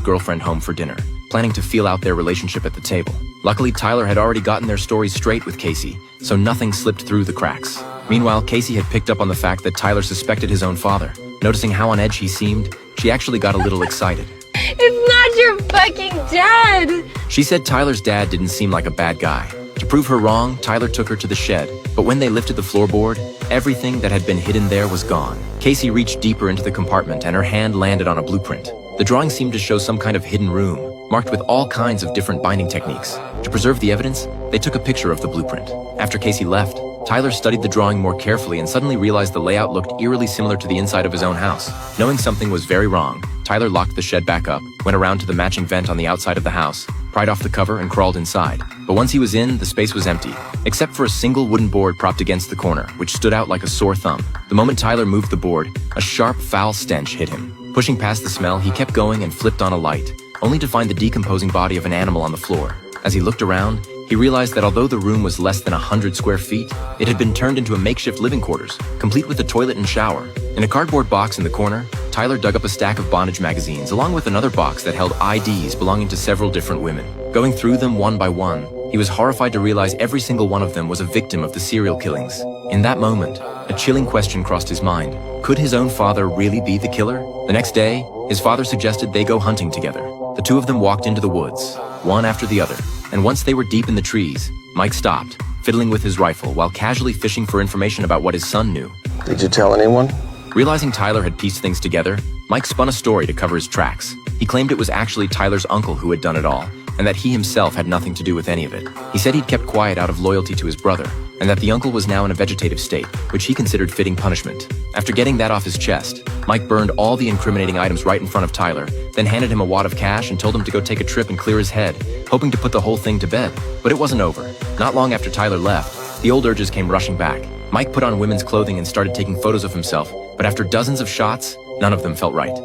girlfriend home for dinner, planning to feel out their relationship at the table. Luckily, Tyler had already gotten their stories straight with Casey, so nothing slipped through the cracks. Meanwhile, Casey had picked up on the fact that Tyler suspected his own father. Noticing how on edge he seemed, she actually got a little excited. It's not your fucking dad! She said Tyler's dad didn't seem like a bad guy. To prove her wrong, Tyler took her to the shed, but when they lifted the floorboard, everything that had been hidden there was gone. Casey reached deeper into the compartment and her hand landed on a blueprint. The drawing seemed to show some kind of hidden room, marked with all kinds of different binding techniques. To preserve the evidence, they took a picture of the blueprint. After Casey left, Tyler studied the drawing more carefully and suddenly realized the layout looked eerily similar to the inside of his own house. Knowing something was very wrong, Tyler locked the shed back up, went around to the matching vent on the outside of the house, pried off the cover and crawled inside. But once he was in, the space was empty, except for a single wooden board propped against the corner, which stood out like a sore thumb. The moment Tyler moved the board, a sharp, foul stench hit him. Pushing past the smell, he kept going and flipped on a light, only to find the decomposing body of an animal on the floor. As he looked around, he realized that although the room was less than 100 square feet, it had been turned into a makeshift living quarters, complete with a toilet and shower. In a cardboard box in the corner, Tyler dug up a stack of bondage magazines along with another box that held IDs belonging to several different women. Going through them one by one, he was horrified to realize every single one of them was a victim of the serial killings. In that moment, a chilling question crossed his mind. Could his own father really be the killer? The next day, his father suggested they go hunting together. The two of them walked into the woods, one after the other, and once they were deep in the trees, Mike stopped, fiddling with his rifle while casually fishing for information about what his son knew. Did you tell anyone? Realizing Tyler had pieced things together, Mike spun a story to cover his tracks. He claimed it was actually Tyler's uncle who had done it all, and that he himself had nothing to do with any of it. He said he'd kept quiet out of loyalty to his brother, and that the uncle was now in a vegetative state, which he considered fitting punishment. After getting that off his chest, Mike burned all the incriminating items right in front of Tyler, then handed him a wad of cash and told him to go take a trip and clear his head, hoping to put the whole thing to bed. But it wasn't over. Not long after Tyler left, the old urges came rushing back. Mike put on women's clothing and started taking photos of himself, but after dozens of shots, none of them felt right.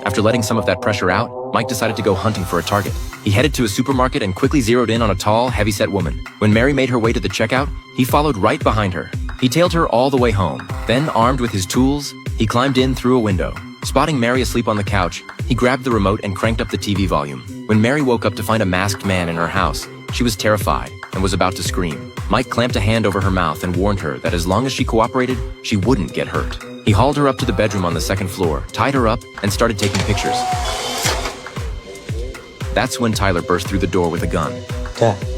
After letting some of that pressure out, Mike decided to go hunting for a target. He headed to a supermarket and quickly zeroed in on a tall, heavy-set woman. When Mary made her way to the checkout, he followed right behind her. He tailed her all the way home. Then, armed with his tools, he climbed in through a window. Spotting Mary asleep on the couch, he grabbed the remote and cranked up the TV volume. When Mary woke up to find a masked man in her house, she was terrified and was about to scream. Mike clamped a hand over her mouth and warned her that as long as she cooperated, she wouldn't get hurt. He hauled her up to the bedroom on the second floor, tied her up, and started taking pictures. That's when Tyler burst through the door with a gun. Dad.